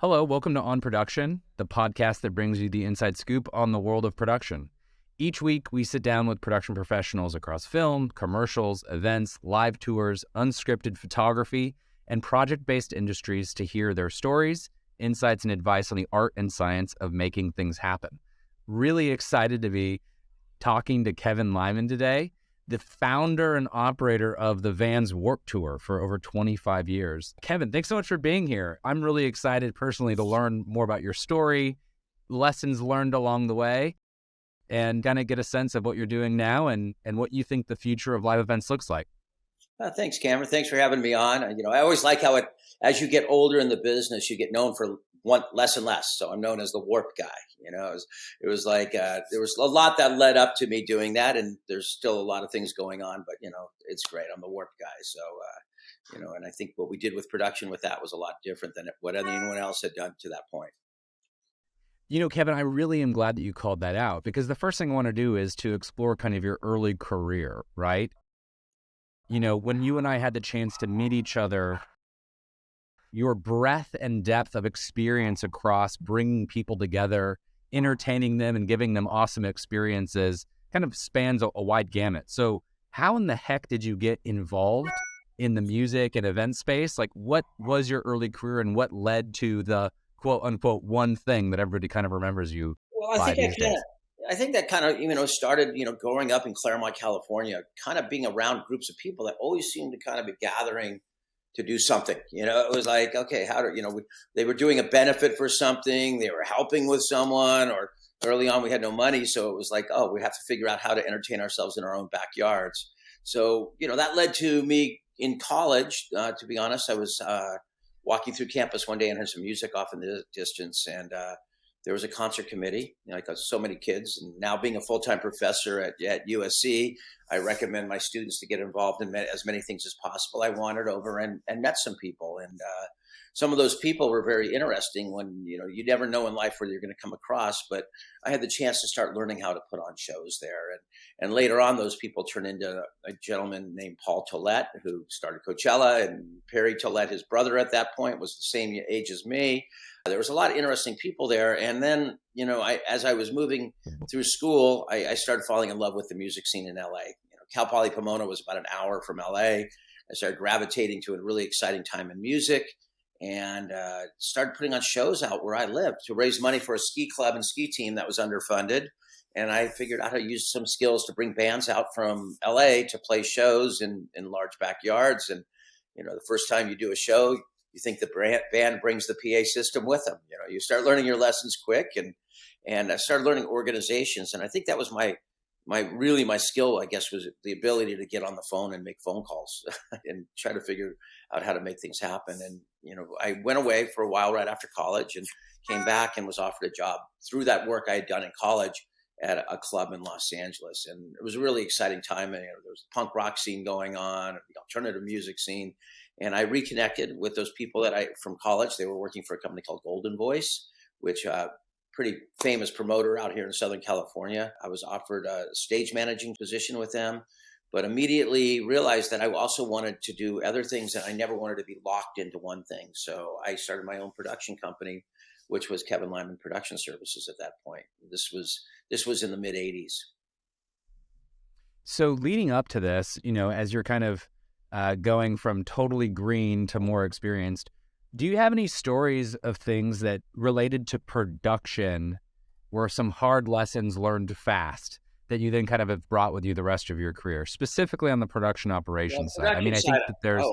Hello, welcome to On Production, the podcast that brings you the inside scoop on the world of production. Each week, we sit down with production professionals across film, commercials, events, live tours, unscripted photography, and project-based industries to hear their stories, insights, and advice on the art and science of making things happen. Really excited to be talking to Kevin Lyman today, the founder and operator of the Vans Warped Tour for over 25 years. Kevin, thanks so much for being here. I'm really excited personally to learn more about your story, lessons learned along the way, and kind of get a sense of what you're doing now and what you think the future of live events looks like. Thanks, Cameron. Thanks for having me on. I always like how as you get older in the business, you get known for less and less. So I'm known as the warp guy. It was like there was a lot that led up to me doing that, and there's still a lot of things going on. But it's great. I'm the warp guy. So and I think what we did with production with that was a lot different than what anyone else had done to that point. Kevin, I really am glad that you called that out, because the first thing I want to do is to explore kind of your early career, right? When you and I had the chance to meet each other, your breadth and depth of experience across bringing people together, entertaining them, and giving them awesome experiences kind of spans a wide gamut. So how in the heck did you get involved in the music and event space? Like, what was your early career and what led to the quote unquote one thing that everybody kind of remembers you by these days? I think that kind of, started, growing up in Claremont, California, kind of being around groups of people that always seemed to kind of be gathering to do something. It was like, okay, they were doing a benefit for something, they were helping with someone, or early on we had no money. So it was like, oh, we have to figure out how to entertain ourselves in our own backyards. So, that led to me in college. To be honest, I was walking through campus one day and heard some music off in the distance. And there was a concert committee, like so many kids. And now being a full-time professor at USC, I recommend my students to get involved in as many things as possible. I wandered over and met some people. And some of those people were very interesting when, you never know in life where you're going to come across. But I had the chance to start learning how to put on shows there. And later on, those people turned into a gentleman named Paul Tollett, who started Coachella. And Perry Tollett, his brother at that point, was the same age as me. There was a lot of interesting people there. And then, as I was moving through school, I started falling in love with the music scene in LA. Cal Poly Pomona was about an hour from LA. I started gravitating to a really exciting time in music and started putting on shows out where I lived to raise money for a ski club and ski team that was underfunded. And I figured out how to use some skills to bring bands out from LA to play shows in large backyards. And, the first time you do a show, you think the band brings the PA system with them. You start learning your lessons quick, and I started learning organizations. And I think that was my skill, I guess, was the ability to get on the phone and make phone calls and try to figure out how to make things happen. And, I went away for a while right after college and came back and was offered a job through that work I had done in college at a club in Los Angeles. And it was a really exciting time. And there was a punk rock scene going on, the alternative music scene. And I reconnected with those people from college. They were working for a company called Golden Voice, which pretty famous promoter out here in Southern California. I was offered a stage managing position with them, but immediately realized that I also wanted to do other things, and I never wanted to be locked into one thing. So I started my own production company, which was Kevin Lyman Production Services at that point. This was in the mid 80s. So leading up to this, as you're kind of going from totally green to more experienced, do you have any stories of things that related to production were some hard lessons learned fast that you then kind of have brought with you the rest of your career, specifically on the production operations side? I mean, I think that there's...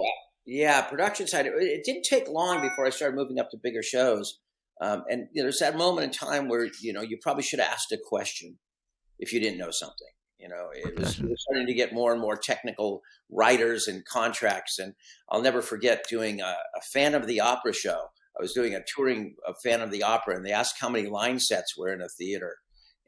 production side. It didn't take long before I started moving up to bigger shows. And there's that moment in time where, you probably should have asked a question if you didn't know something. It was starting to get more and more technical writers and contracts. And I'll never forget doing a Fan of the Opera show. I was doing a touring of Fan of the Opera, and they asked how many line sets were in a theater.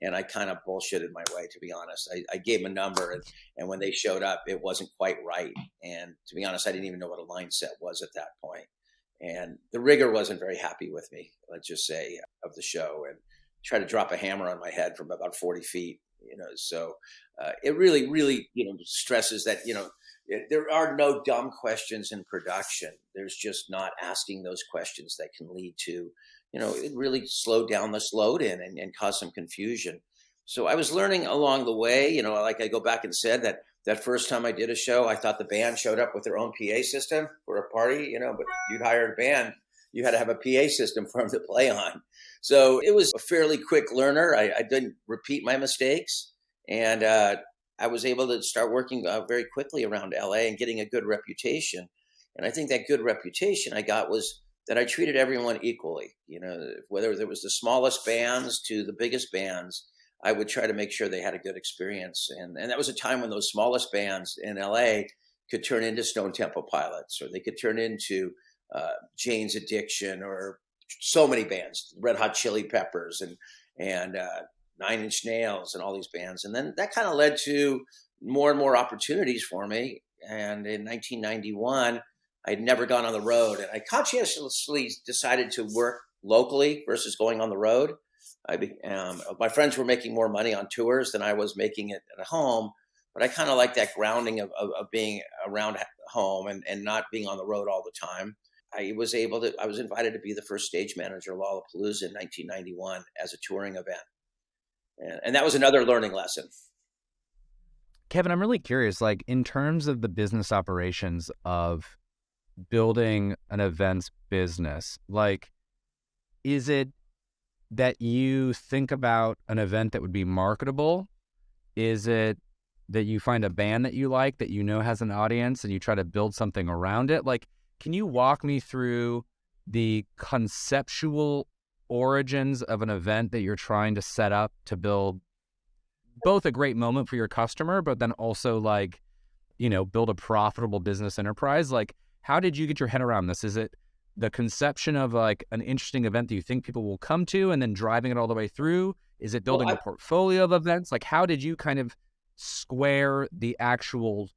And I kind of bullshitted my way, to be honest. I gave them a number, and when they showed up, it wasn't quite right. And to be honest, I didn't even know what a line set was at that point. And the rigger wasn't very happy with me, let's just say, of the show, and tried to drop a hammer on my head from about 40 feet. So it really, really, stresses that, there are no dumb questions in production. There's just not asking those questions that can lead to, it really slowed down this load in and cause some confusion. So I was learning along the way, like I go back and said that first time I did a show, I thought the band showed up with their own PA system for a party, but you'd hire a band, you had to have a PA system for them to play on. So it was a fairly quick learner. I didn't repeat my mistakes. And I was able to start working very quickly around LA and getting a good reputation. And I think that good reputation I got was that I treated everyone equally. Whether there was the smallest bands to the biggest bands, I would try to make sure they had a good experience. And that was a time when those smallest bands in LA could turn into Stone Temple Pilots, or they could turn into Jane's Addiction, or so many bands, Red Hot Chili Peppers and Nine Inch Nails and all these bands. And then that kind of led to more and more opportunities for me. And in 1991, I'd never gone on the road, and I conscientiously decided to work locally versus going on the road. My friends were making more money on tours than I was making it at home, but I kind of like that grounding of being around home and not being on the road all the time. I was invited to be the first stage manager of Lollapalooza in 1991 as a touring event. And that was another learning lesson. Kevin, I'm really curious, like in terms of the business operations of building an events business, like, is it that you think about an event that would be marketable? Is it that you find a band that you like, that has an audience, and you try to build something around it? Like, can you walk me through the conceptual origins of an event that you're trying to set up to build both a great moment for your customer, but then also build a profitable business enterprise? Like, how did you get your head around this? Is it the conception of like an interesting event that you think people will come to and then driving it all the way through? Is it building a portfolio of events? Like, how did you kind of square the actual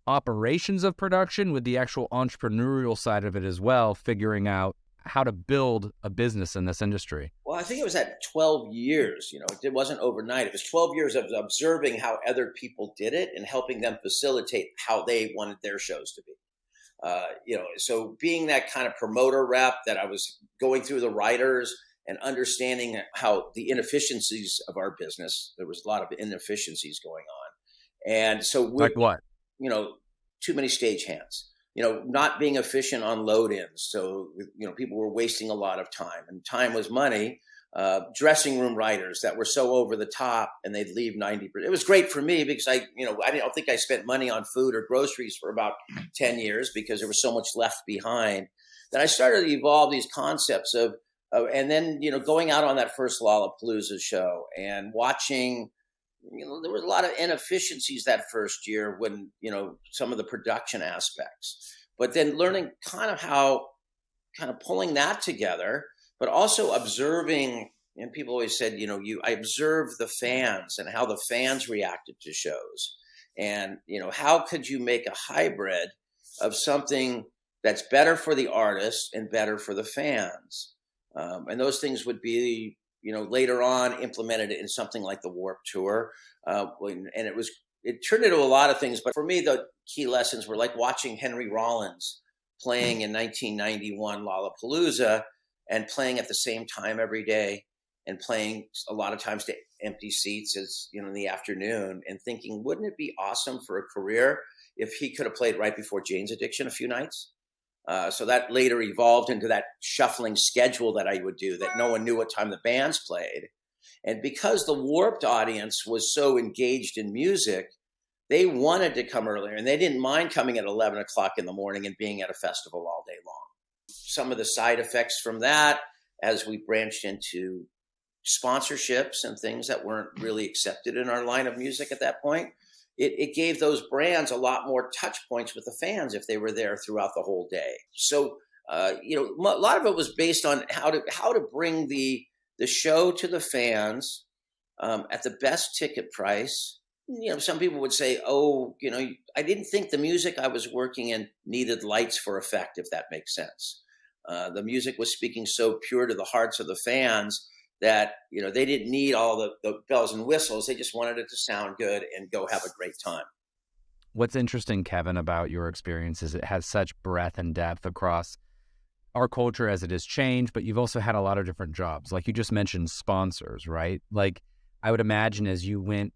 operations of production with the actual entrepreneurial side of it as well, figuring out how to build a business in this industry? Well, I think it was at 12 years, it wasn't overnight. It was 12 years of observing how other people did it and helping them facilitate how they wanted their shows to be. So being that kind of promoter rep, that I was going through the writers and understanding how the inefficiencies of our business, there was a lot of inefficiencies going on. And so like what? Too many stagehands, not being efficient on load ins. So, people were wasting a lot of time, and time was money. Dressing room writers that were so over the top, and they'd leave 90%. It was great for me because I don't think I spent money on food or groceries for about 10 years because there was so much left behind. Then I started to evolve these concepts and then, going out on that first Lollapalooza show and watching, there was a lot of inefficiencies that first year when, some of the production aspects, but then learning kind of pulling that together, but also observing. And people always said, I observed the fans and how the fans reacted to shows. And, how could you make a hybrid of something that's better for the artist and better for the fans? And those things would be, later on implemented in something like the Warped Tour. And it turned into a lot of things. But for me, the key lessons were like watching Henry Rollins playing in 1991 Lollapalooza and playing at the same time every day and playing a lot of times to empty seats in the afternoon, and thinking, wouldn't it be awesome for a career if he could have played right before Jane's Addiction a few nights? So that later evolved into that shuffling schedule that I would do, that no one knew what time the bands played. And because the Warped audience was so engaged in music, they wanted to come earlier, and they didn't mind coming at 11 o'clock in the morning and being at a festival all day long. Some of the side effects from that, as we branched into sponsorships and things that weren't really accepted in our line of music at that point, it gave those brands a lot more touch points with the fans if they were there throughout the whole day. So, a lot of it was based on how to bring the show to the fans at the best ticket price. Some people would say, I didn't think the music I was working in needed lights for effect, if that makes sense. The music was speaking so pure to the hearts of the fans that, they didn't need all the bells and whistles. They just wanted it to sound good and go have a great time. What's interesting, Kevin, about your experience is it has such breadth and depth across our culture as it has changed, but you've also had a lot of different jobs. Like you just mentioned sponsors, right? Like I would imagine as you went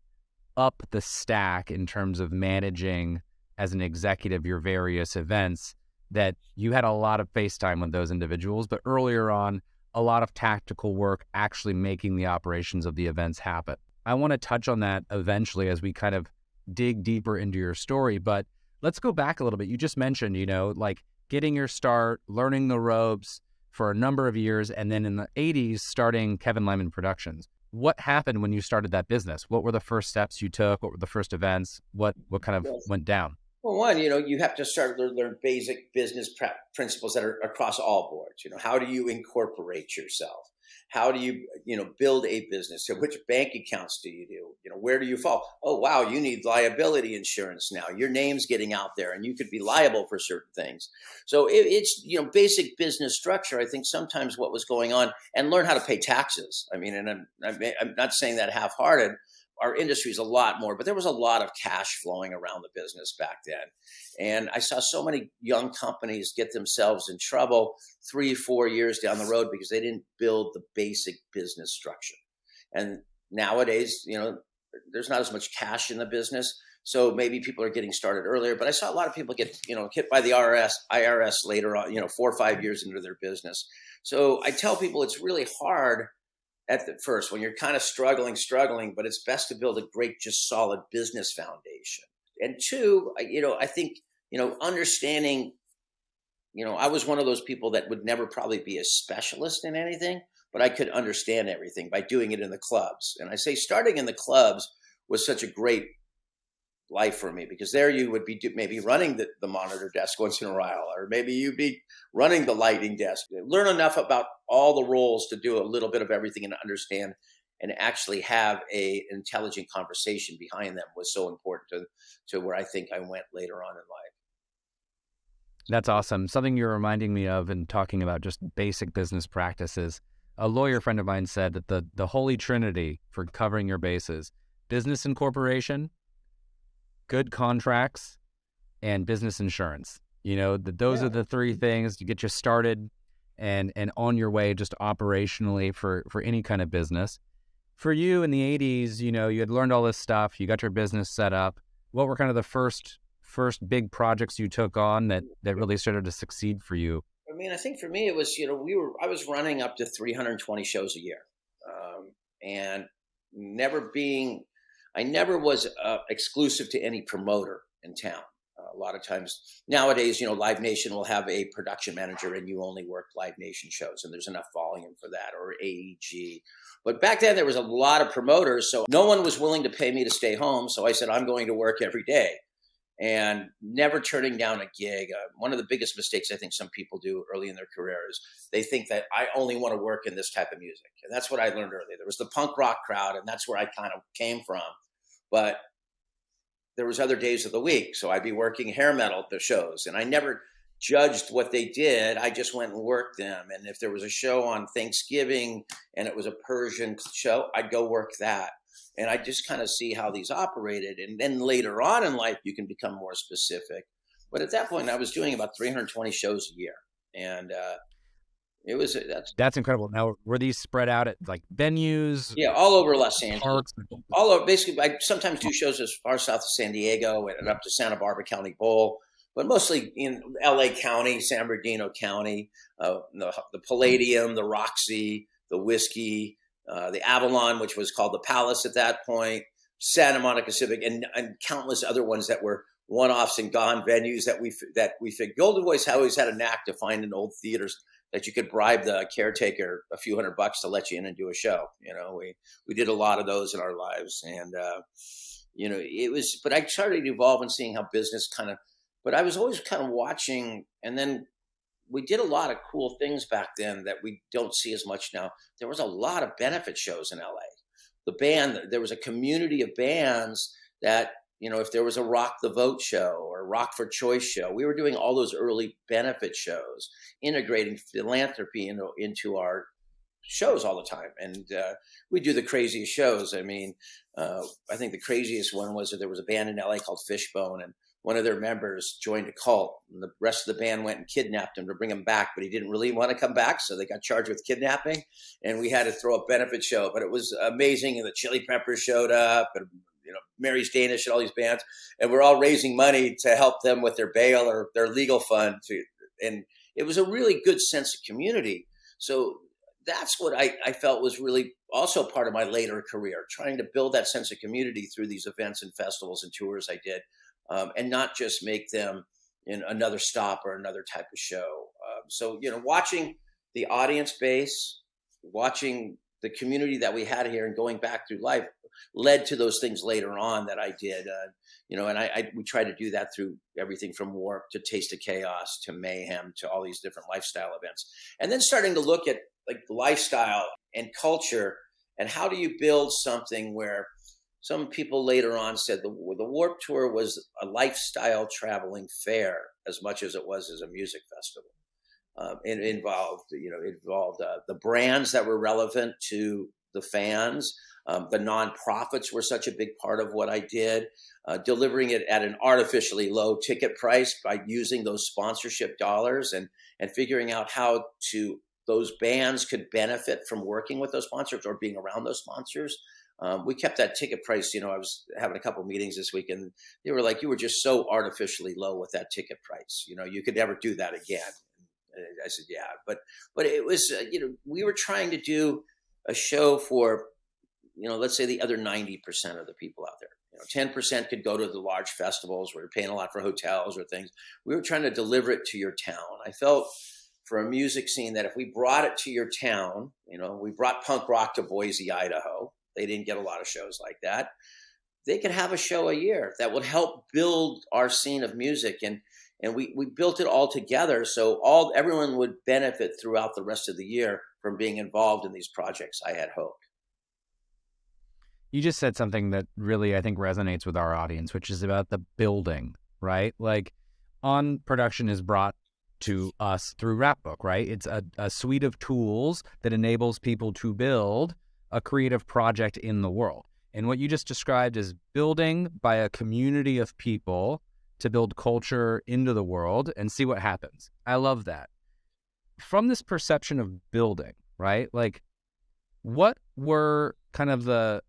up the stack in terms of managing as an executive your various events, that you had a lot of face time with those individuals, but earlier on, a lot of tactical work actually making the operations of the events happen. I want to touch on that eventually as we kind of dig deeper into your story, but let's go back a little bit. You just mentioned, like getting your start, learning the ropes for a number of years, and then in the 80s, starting Kevin Lyman Productions. What happened when you started that business? What were the first steps you took? What were the first events? What kind of went down? Well, one, you have to start to learn basic business principles that are across all boards. How do you incorporate yourself? How do you, build a business? So which bank accounts do you do? Where do you fall? Oh, wow, you need liability insurance now. Your name's getting out there and you could be liable for certain things. So it's, basic business structure. I think sometimes what was going on, and learn how to pay taxes. I mean, and I'm not saying that half-hearted. Our industry is a lot more, but there was a lot of cash flowing around the business back then. And I saw so many young companies get themselves in trouble 3-4 years down the road because they didn't build the basic business structure. And nowadays, there's not as much cash in the business. So maybe people are getting started earlier, but I saw a lot of people get, hit by the IRS later on, 4 or 5 years into their business. So I tell people it's really hard at the first when you're kind of struggling, but it's best to build a great, just solid business foundation. And two, I think, understanding, I was one of those people that would never probably be a specialist in anything, but I could understand everything by doing it in the clubs. And I say starting in the clubs was such a great life for me, because there you would be maybe running the monitor desk once in a while, or maybe you'd be running the lighting desk. Learn enough about all the roles to do a little bit of everything and understand and actually have a intelligent conversation behind them was so important to where I think I went later on in life. That's awesome. Something you're reminding me of in talking about just basic business practices. A lawyer friend of mine said that the holy trinity for covering your bases: business incorporation, good contracts, and business insurance. Those are the three things to get you started and on your way just operationally for any kind of business. For you in the 80s, you had learned all this stuff, you got your business set up. What were kind of the first big projects you took on that really started to succeed for you? I mean, I think for me it was, I was running up to 320 shows a year, and I never was exclusive to any promoter in town. A lot of times nowadays, Live Nation will have a production manager and you only work Live Nation shows and there's enough volume for that, or AEG. But back then there was a lot of promoters, so no one was willing to pay me to stay home. So I said, I'm going to work every day, and never turning down a gig. One of the biggest mistakes I think some people do early in their career is they think that I only want to work in this type of music. And that's what I learned early. There was the punk rock crowd, and that's where I kind of came from. But there was other days of the week. So I'd be working hair metal at the shows, and I never judged what they did. I just went and worked them. And if there was a show on Thanksgiving and it was a Persian show, I'd go work that. And I just kind of see how these operated. And then later on in life, you can become more specific. But at that point, I was doing about 320 shows a year. And that's incredible. Now, were these spread out at like venues? Yeah, all over Los Angeles. Parks? All over. Basically, I sometimes do shows as far south as San Diego and up to Santa Barbara County Bowl, but mostly in LA County, San Bernardino County, the Palladium, the Roxy, the Whiskey, the Avalon, which was called the Palace at that point, Santa Monica Civic, and countless other ones that were one-offs and gone venues that we figured. Golden Voice always had a knack to find in old theaters that you could bribe the caretaker a few $100 to let you in and do a show. We did a lot of those in our lives, and it was. But I started to evolve and seeing how business but I was always kind of watching, and then we did a lot of cool things back then that we don't see as much now. There was a lot of benefit shows in LA. There was a community of bands that, if there was a Rock the Vote show or Rock for Choice show, we were doing all those early benefit shows, integrating philanthropy into our shows all the time. And we do the craziest shows. I mean, I think the craziest one was that there was a band in LA called Fishbone, and one of their members joined a cult, and the rest of the band went and kidnapped him to bring him back, but he didn't really want to come back, so they got charged with kidnapping, and we had to throw a benefit show. But it was amazing, and the Chili Peppers showed up, and Mary's Danish and all these bands, and we're all raising money to help them with their bail or their legal fund. And it was a really good sense of community. So that's what I felt was really also part of my later career, trying to build that sense of community through these events and festivals and tours I did, and not just make them in another stop or another type of show. So, watching the audience base, watching the community that we had here and going back through life led to those things later on that I did, and we try to do that through everything from Warp to Taste of Chaos to Mayhem to all these different lifestyle events. And then starting to look at like lifestyle and culture and how do you build something where some people later on said the Warp Tour was a lifestyle traveling fair as much as it was as a music festival. It involved the brands that were relevant to the fans. The nonprofits were such a big part of what I did, delivering it at an artificially low ticket price by using those sponsorship dollars and figuring out how those bands could benefit from working with those sponsors or being around those sponsors. We kept that ticket price. I was having a couple of meetings this week, and they were like, "You were just so artificially low with that ticket price. You could never do that again." And I said, "Yeah," but it was, we were trying to do a show for, let's say the other 90% of the people out there. 10% could go to the large festivals where you're paying a lot for hotels or things. We were trying to deliver it to your town. I felt for a music scene that if we brought it to your town, we brought punk rock to Boise, Idaho. They didn't get a lot of shows like that. They could have a show a year that would help build our scene of music. And we built it all together. So everyone would benefit throughout the rest of the year from being involved in these projects, I had hoped. You just said something that really, I think, resonates with our audience, which is about the building, right? Like, On Production is brought to us through Wrapbook, right? It's a suite of tools that enables people to build a creative project in the world. And what you just described is building by a community of people to build culture into the world and see what happens. I love that. From this perception of building, right? Like, what were kind of the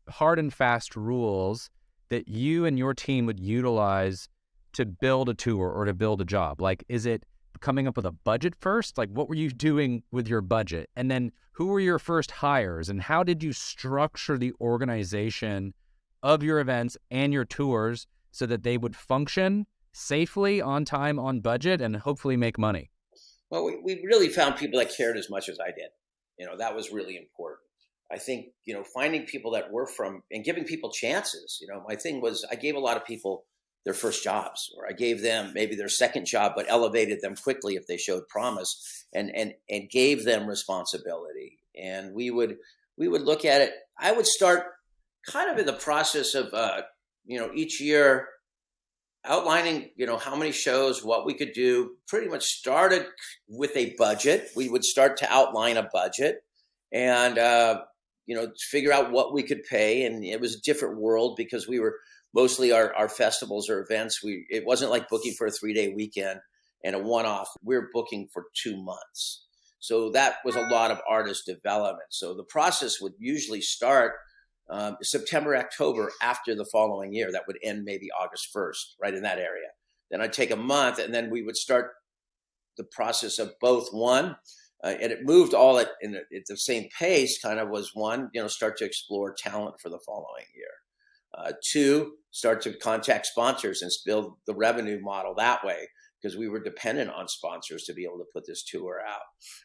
hard and fast rules that you and your team would utilize to build a tour or to build a job? Like, is it coming up with a budget first? Like, what were you doing with your budget? And then who were your first hires and how did you structure the organization of your events and your tours so that they would function safely, on time, on budget, and hopefully make money? Well, we really found people that cared as much as I did. That was really important. I think, finding people that were from and giving people chances. My thing was I gave a lot of people their first jobs, or I gave them maybe their second job, but elevated them quickly if they showed promise and gave them responsibility. And we would look at it. I would start kind of in the process of, each year outlining, how many shows, what we could do. Pretty much started with a budget. We would start to outline a budget and, figure out what we could pay. And it was a different world because we were mostly our festivals or events. It wasn't like booking for a 3-day weekend and a one-off. We were booking for 2 months. So that was a lot of artist development. So the process would usually start September, October after the following year. That would end maybe August 1st, right in that area. Then I'd take a month and then we would start the process of both one. And it moved all at the same pace, kind of was one, start to explore talent for the following year. 2, start to contact sponsors and build the revenue model that way, because we were dependent on sponsors to be able to put this tour out.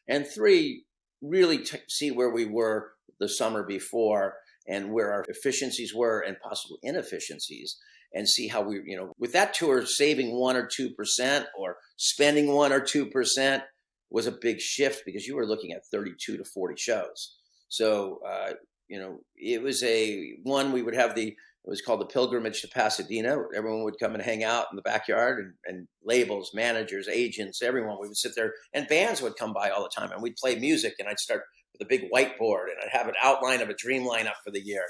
And 3, really see where we were the summer before and where our efficiencies were and possible inefficiencies, and see how we, with that tour, saving 1 or 2% or spending 1 or 2% was a big shift because you were looking at 32 to 40 shows. So, it was we would have it was called the pilgrimage to Pasadena. Everyone would come and hang out in the backyard and labels, managers, agents, everyone. We would sit there and bands would come by all the time and we'd play music and I'd start with a big whiteboard and I'd have an outline of a dream lineup for the year.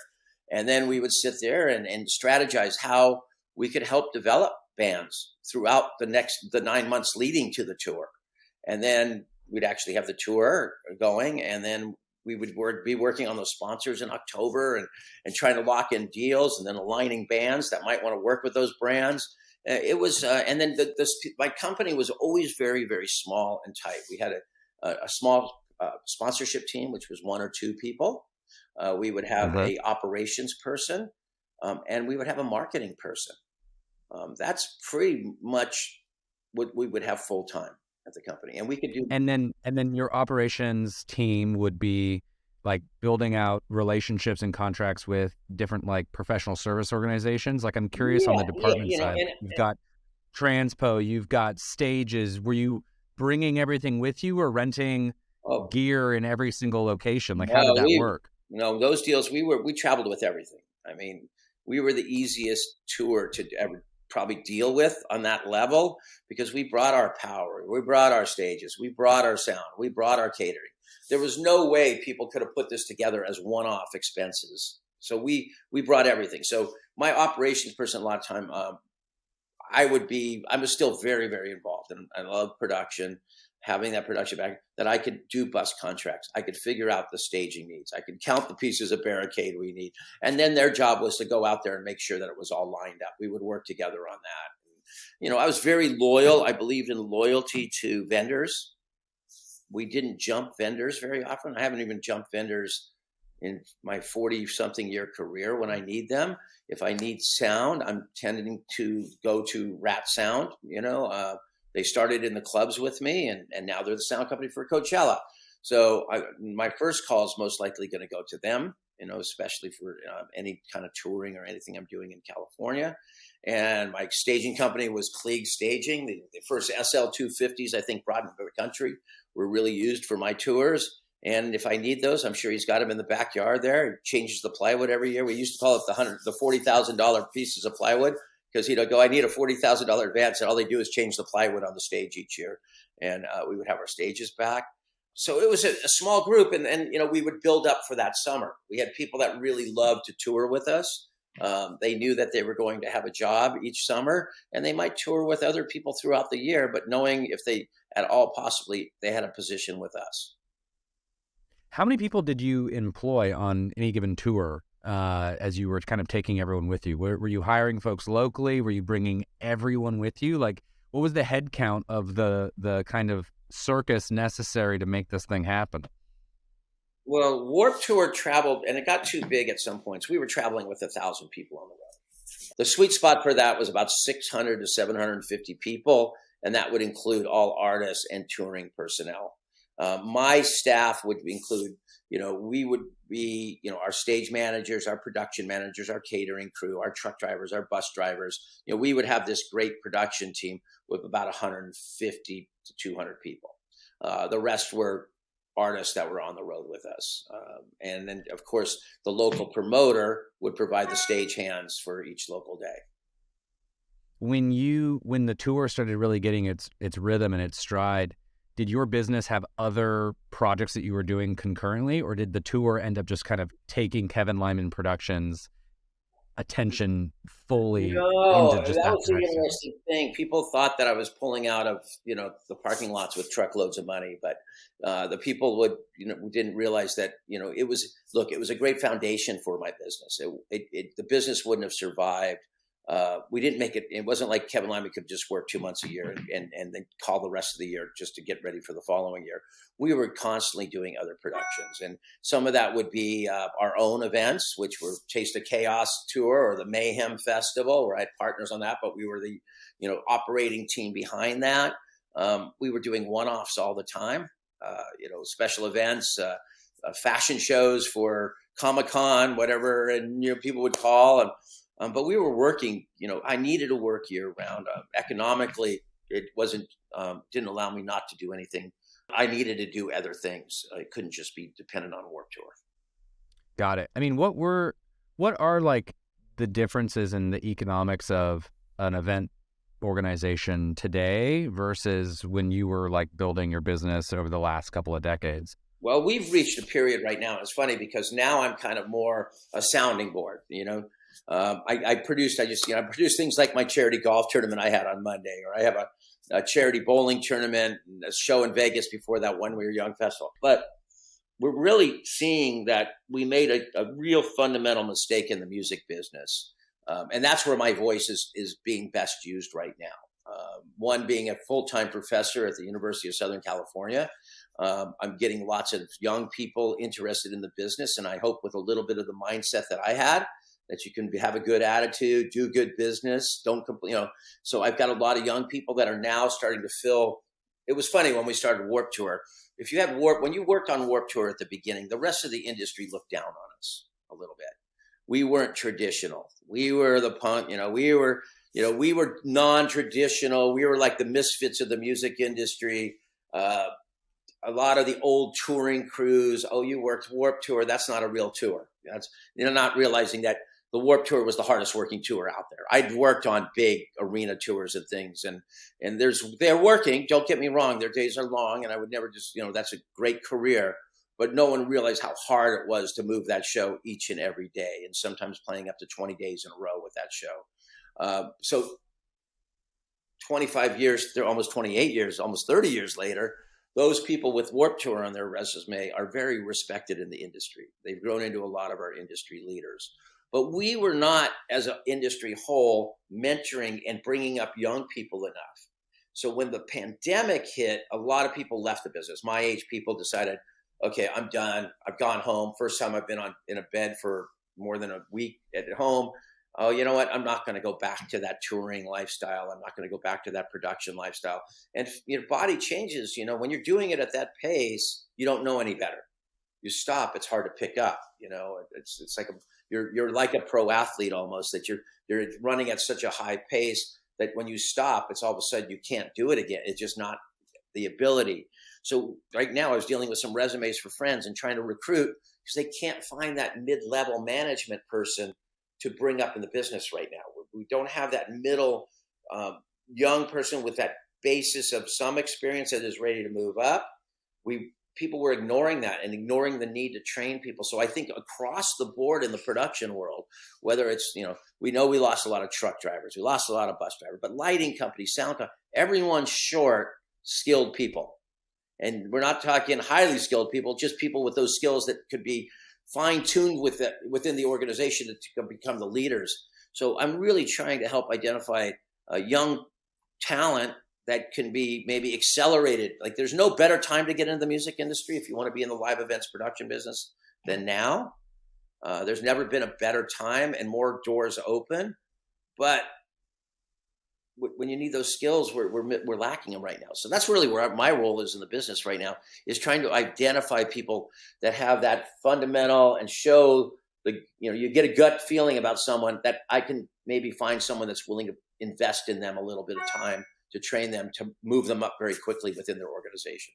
And then we would sit there and strategize how we could help develop bands throughout the 9 months leading to the tour. And then we'd actually have the tour going, and then we would be working on those sponsors in October and trying to lock in deals, and then aligning bands that might want to work with those brands. It was, and then my company was always very, very small and tight. We had a small sponsorship team, which was 1 or 2 people. We would have a operations person, and we would have a marketing person. That's pretty much what we would have full time at the company, and we could do. And then your operations team would be like building out relationships and contracts with different like professional service organizations. Like I'm curious on the department side. You've got Transpo, you've got stages. Were you bringing everything with you or renting gear in every single location? Like how did that work? Those deals, we traveled with everything. I mean, we were the easiest tour to ever probably deal with on that level, because we brought our power, we brought our stages, we brought our sound, we brought our catering. There was no way people could have put this together as one-off expenses. So we brought everything. So my operations person, a lot of time, I was still very, very involved, and I love production, having that production back, that I could do bus contracts. I could figure out the staging needs. I could count the pieces of barricade we need. And then their job was to go out there and make sure that it was all lined up. We would work together on that. I was very loyal. I believed in loyalty to vendors. We didn't jump vendors very often. I haven't even jumped vendors in my 40-something year career when I need them. If I need sound, I'm tending to go to Rat Sound. They started in the clubs with me, and now they're the sound company for Coachella. So my first call is most likely going to go to them, especially for any kind of touring or anything I'm doing in California. And my staging company was Klieg Staging. The first SL250s, I think, brought into the country, were really used for my tours. And if I need those, I'm sure he's got them in the backyard there. He changes the plywood every year. We used to call it the $40,000 pieces of plywood, because he'd go, I need a $40,000 advance, and all they do is change the plywood on the stage each year. And we would have our stages back. So it was a small group, and we would build up for that summer. We had people that really loved to tour with us. They knew that they were going to have a job each summer, and they might tour with other people throughout the year, but knowing if they at all possibly they had a position with us. How many people did you employ on any given tour as you were kind of taking everyone with you? Were you hiring folks locally? Were you bringing everyone with you? Like, what was the head count of the kind of circus necessary to make this thing happen? Well, Warped Tour traveled, and it got too big at some points. We were traveling with 1,000 people on the road. The sweet spot for that was about 600 to 750 people, and that would include all artists and touring personnel. My staff would include, we would be, our stage managers, our production managers, our catering crew, our truck drivers, our bus drivers. We would have this great production team with about 150 to 200 people. The rest were artists that were on the road with us. And then, of course, the local promoter would provide the stage hands for each local day. When the tour started really getting its rhythm and its stride, did your business have other projects that you were doing concurrently, or did the tour end up just kind of taking Kevin Lyman Productions' attention fully into just that that was the direction? interesting thing. People thought that I was pulling out of the parking lots with truckloads of money, but the people didn't realize that it was a great foundation for my business. The business wouldn't have survived. We didn't make it. It wasn't like Kevin Lyman could just work 2 months a year and then call the rest of the year just to get ready for the following year. We were constantly doing other productions, and some of that would be our own events, which were Taste of Chaos Tour or the Mayhem Festival, where I had partners on that, but we were the operating team behind that. We were doing one-offs all the time, special events, fashion shows for Comic-Con, whatever, and people would call and. But we were working, I needed to work year round. Economically, it didn't allow me not to do anything. I needed to do other things. I couldn't just be dependent on Warped Tour. Got it. I mean, what are like the differences in the economics of an event organization today versus when you were like building your business over the last couple of decades? Well, we've reached a period right now. It's funny because now I'm kind of more a sounding board, I produced things like my charity golf tournament I had on Monday, or I have a charity bowling tournament, a show in Vegas before that When We Were Young festival. But we're really seeing that we made a real fundamental mistake in the music business. And that's where my voice is being best used right now. One, being a full-time professor at the University of Southern California. I'm getting lots of young people interested in the business, and I hope with a little bit of the mindset that I had, that you can have a good attitude, do good business, don't complain. So I've got a lot of young people that are now starting to fill. It was funny when we started Warped Tour. When you worked on Warped Tour at the beginning, the rest of the industry looked down on us a little bit. We weren't traditional. We were the punk, we were non-traditional. We were like the misfits of the music industry. A lot of the old touring crews, you worked Warped Tour. That's not a real tour. That's, not realizing that the Warped Tour was the hardest working tour out there. I'd worked on big arena tours and things, and they're working. Don't get me wrong. Their days are long, and I would never just, that's a great career, but no one realized how hard it was to move that show each and every day, and sometimes playing up to 20 days in a row with that show. So 25 years, they're almost 28 years, almost 30 years later, those people with Warped Tour on their resume are very respected in the industry. They've grown into a lot of our industry leaders. But we were not, as an industry whole, mentoring and bringing up young people enough. So when the pandemic hit, a lot of people left the business. My age people decided, okay, I'm done. I've gone home. First time I've been in a bed for more than a week at home. Oh, you know what? I'm not going to go back to that touring lifestyle. I'm not going to go back to that production lifestyle. And your body changes. When you're doing it at that pace, you don't know any better. You stop, it's hard to pick up. It's like you're like a pro athlete almost, that you're running at such a high pace that when you stop, it's all of a sudden you can't do it again. It's just not the ability. So right now I was dealing with some resumes for friends and trying to recruit because they can't find that mid-level management person to bring up in the business right now. We don't have that middle young person with that basis of some experience that is ready to move up. People were ignoring that and ignoring the need to train people. So I think across the board in the production world, whether it's, we know we lost a lot of truck drivers, we lost a lot of bus drivers, but lighting companies, sound companies, everyone's short skilled people. And we're not talking highly skilled people, just people with those skills that could be fine-tuned within the organization to become the leaders. So I'm really trying to help identify a young talent that can be maybe accelerated. Like there's no better time to get into the music industry if you want to be in the live events production business than now. There's never been a better time and more doors open. But when you need those skills, we're lacking them right now. So that's really where my role is in the business right now, is trying to identify people that have that fundamental and show you get a gut feeling about someone that I can maybe find someone that's willing to invest in them a little bit of time to train them to move them up very quickly within their organization.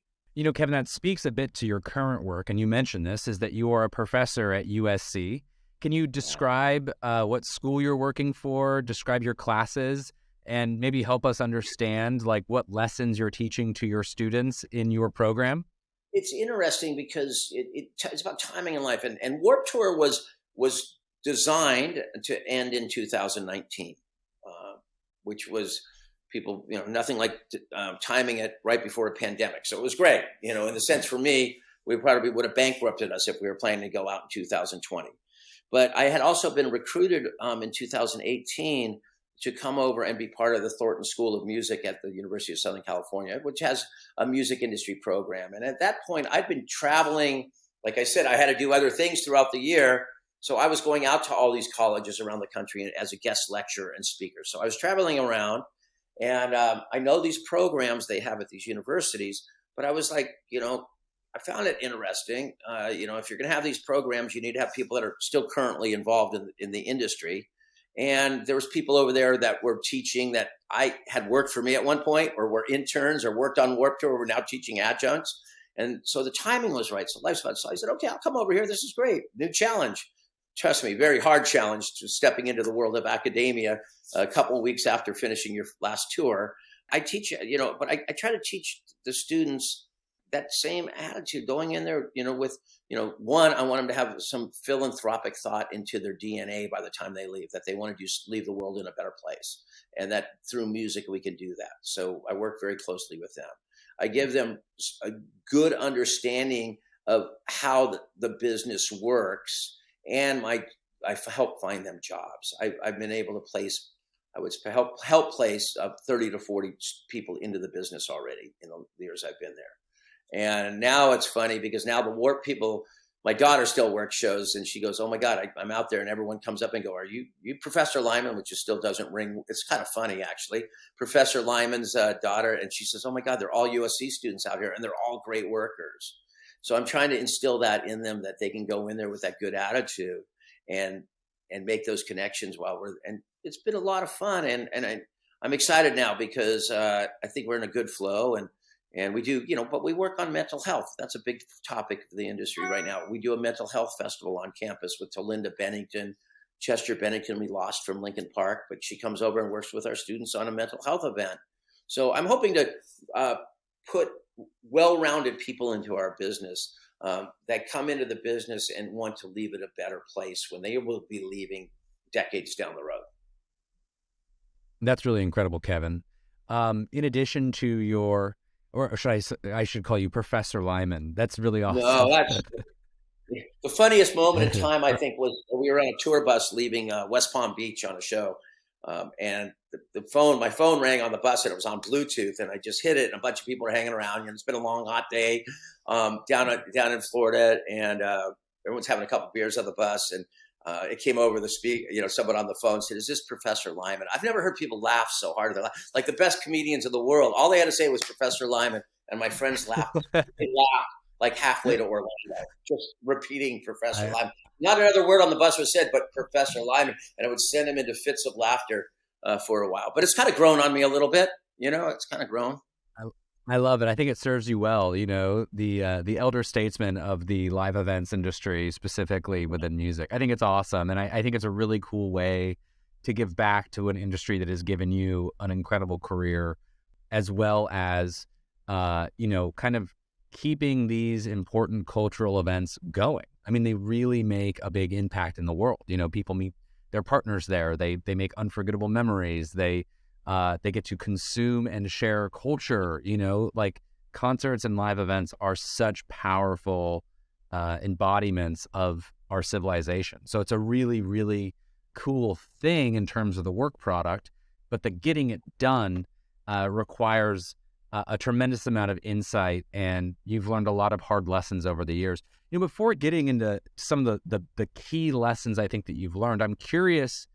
Kevin, that speaks a bit to your current work, and you mentioned this, is that you are a professor at USC. Can you describe what school you're working for, describe your classes, and maybe help us understand what lessons you're teaching to your students in your program? It's interesting because it's about timing in life. And Warped Tour was designed to end in 2019, which was people, nothing like timing it right before a pandemic. So it was great, in the sense for me, we probably would have bankrupted us if we were planning to go out in 2020. But I had also been recruited in 2018 to come over and be part of the Thornton School of Music at the University of Southern California, which has a music industry program. And at that point, I'd been traveling. Like I said, I had to do other things throughout the year. So I was going out to all these colleges around the country as a guest lecturer and speaker. So I was traveling around, and I know these programs they have at these universities, but I was like, I found it interesting. If you're going to have these programs, you need to have people that are still currently involved in the industry. And there was people over there that were teaching that I had worked for me at one point, or were interns or worked on Warped Tour, were now teaching adjuncts. And so the timing was right. So life's fun. So I said, okay, I'll come over here. This is great. New challenge. Trust me, very hard challenge to stepping into the world of academia a couple of weeks after finishing your last tour. I teach, but I try to teach the students that same attitude going in there, with, one, I want them to have some philanthropic thought into their DNA by the time they leave, that they want to leave the world in a better place. And that through music, we can do that. So I work very closely with them. I give them a good understanding of how the business works, and I help find them jobs. I've been able to place, I would help place 30 to 40 people into the business already in the years I've been there. And now it's funny because now the work people, my daughter still works shows, and she goes, "Oh my God, I'm out there," and everyone comes up and go, "Are you Professor Lyman?" Which is still doesn't ring. It's kind of funny actually, Professor Lyman's daughter, and she says, "Oh my God, they're all USC students out here, and they're all great workers." So I'm trying to instill that in them, that they can go in there with that good attitude and make those connections and it's been a lot of fun, and I'm excited now because I think we're in a good flow, and we do, but we work on mental health. That's a big topic for the industry right now. We do a mental health festival on campus with Tolinda Bennington, Chester Bennington. We lost from Lincoln Park, but she comes over and works with our students on a mental health event. So I'm hoping to put well-rounded people into our business that come into the business and want to leave it a better place when they will be leaving decades down the road. That's really incredible, Kevin. In addition to your, or should I should call you Professor Lyman. That's really awesome. No, that's the funniest moment in time, I think, was we were on a tour bus leaving West Palm Beach on a show. And my phone rang on the bus, and it was on Bluetooth, and I just hit it, and a bunch of people are hanging around. It's been a long, hot day down in Florida, and everyone's having a couple beers on the bus, and it came over the someone on the phone said, "Is this Professor Lyman?" I've never heard people laugh so hard. Like the best comedians in the world. All they had to say was Professor Lyman, and my friends laughed. They laughed like halfway to Orlando, just repeating Professor Lyman. Not another word on the bus was said, but Professor Lyman, and it would send him into fits of laughter for a while. But it's kind of grown on me a little bit. It's kind of grown. I love it. I think it serves you well. The elder statesman of the live events industry, specifically within music. I think it's awesome, and I think it's a really cool way to give back to an industry that has given you an incredible career, as well as kind of keeping these important cultural events going. I mean, they really make a big impact in the world. People meet their partners there. They make unforgettable memories. They get to consume and share culture. Like concerts and live events are such powerful embodiments of our civilization. So it's a really, really cool thing in terms of the work product, but the getting it done requires a tremendous amount of insight, and you've learned a lot of hard lessons over the years. Before getting into some of the key lessons I think that you've learned, I'm curious,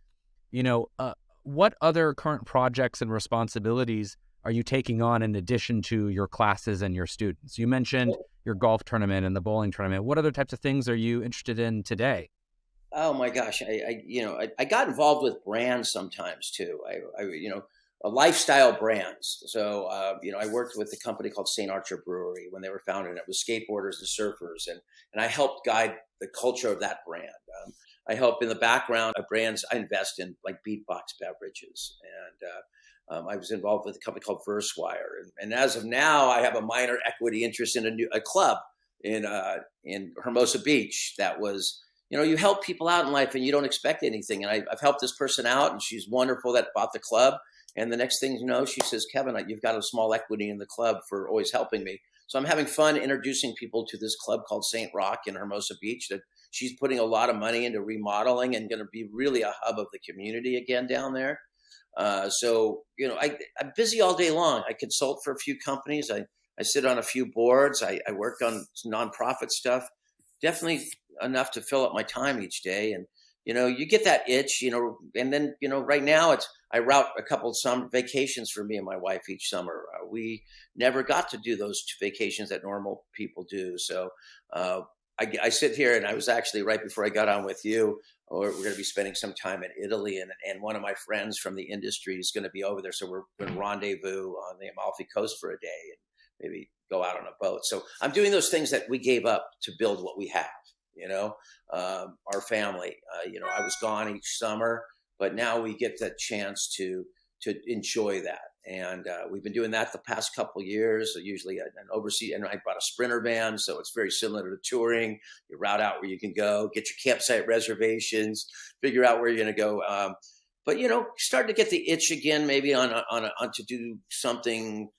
what other current projects and responsibilities are you taking on in addition to your classes and your students? You mentioned your golf tournament and the bowling tournament. What other types of things are you interested in today? Oh my gosh, I got involved with brands sometimes too. Lifestyle brands. So, I worked with a company called St. Archer Brewery when they were founded. It was skateboarders and surfers, and I helped guide the culture of that brand. I help in the background of brands I invest in, like Beatbox Beverages, and I was involved with a company called VerseWire. And as of now, I have a minor equity interest in a club in Hermosa Beach. That was, you help people out in life, and you don't expect anything. And I've helped this person out, and she's wonderful that bought the club. And the next thing you know, she says, "Kevin, you've got a small equity in the club for always helping me." So I'm having fun introducing people to this club called St. Rock in Hermosa Beach that she's putting a lot of money into remodeling and going to be really a hub of the community again down there. I'm busy all day long. I consult for a few companies. I sit on a few boards. I work on nonprofit stuff. Definitely enough to fill up my time each day. And, you get that itch, and then, right now I route a couple of some vacations for me and my wife each summer. We never got to do those vacations that normal people do. So I sit here, and I was actually right before I got on with you, we're going to be spending some time in Italy, and one of my friends from the industry is going to be over there. So we're going to rendezvous on the Amalfi Coast for a day and maybe go out on a boat. So I'm doing those things that we gave up to build what we have, our family. I was gone each summer, but now we get the chance to enjoy that. And we've been doing that the past couple of years. Usually an overseas, and I bought a Sprinter van, so it's very similar to touring. You route out where you can go, get your campsite reservations, figure out where you're going to go. But start to get the itch again, maybe on to do something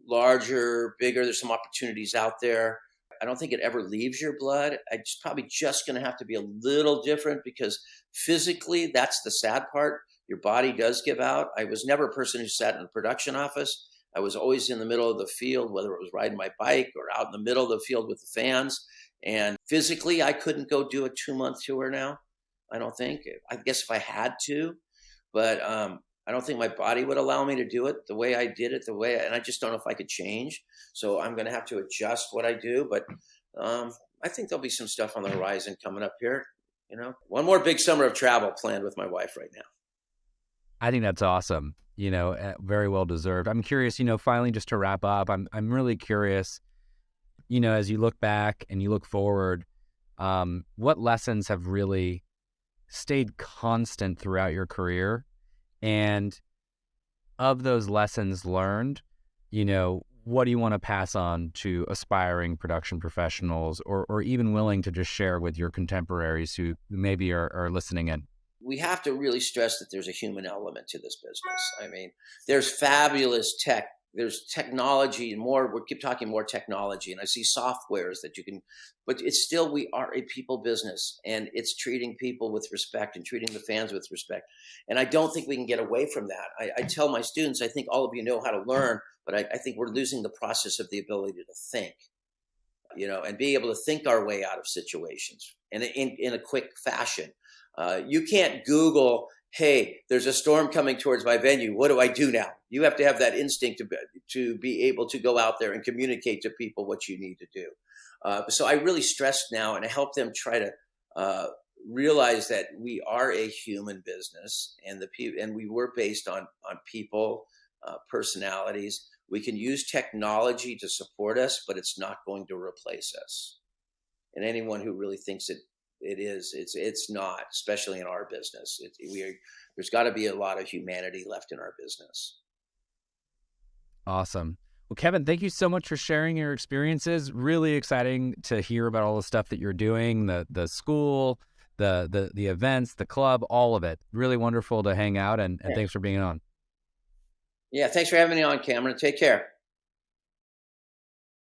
larger, bigger. There's some opportunities out there. I don't think it ever leaves your blood. It's probably just going to have to be a little different, because physically, that's the sad part. Your body does give out. I was never a person who sat in a production office. I was always in the middle of the field, whether it was riding my bike or out in the middle of the field with the fans. And physically, I couldn't go do a 2-month tour now. I don't think. I guess if I had to, but I don't think my body would allow me to do it the way I did it, and I just don't know if I could change. So I'm going to have to adjust what I do. But I think there'll be some stuff on the horizon coming up here. One more big summer of travel planned with my wife right now. I think that's awesome. Very well deserved. I'm curious, finally, just to wrap up, I'm really curious, as you look back and you look forward, what lessons have really stayed constant throughout your career? And of those lessons learned, what do you want to pass on to aspiring production professionals, or even willing to just share with your contemporaries who maybe are listening in? We have to really stress that there's a human element to this business. I mean, there's fabulous tech. There's technology and more. We keep talking more technology, and I see softwares that you can, but it's still, we are a people business, and it's treating people with respect and treating the fans with respect. And I don't think we can get away from that. I tell my students, I think all of you know how to learn, but I think we're losing the process of the ability to think, and be able to think our way out of situations and in a quick fashion. You can't Google, hey, there's a storm coming towards my venue. What do I do now? You have to have that instinct to be able to go out there and communicate to people what you need to do. So I really stress now, and I help them try to realize that we are a human business, and we were based on people, personalities. We can use technology to support us, but it's not going to replace us. And anyone who really thinks it's not, especially in our business. There's got to be a lot of humanity left in our business. Awesome. Well, Kevin, thank you so much for sharing your experiences. Really exciting to hear about all the stuff that you're doing, the school, the events, the club, all of it. Really wonderful to hang out, and thanks for being on. Yeah, thanks for having me on, Cameron. Take care.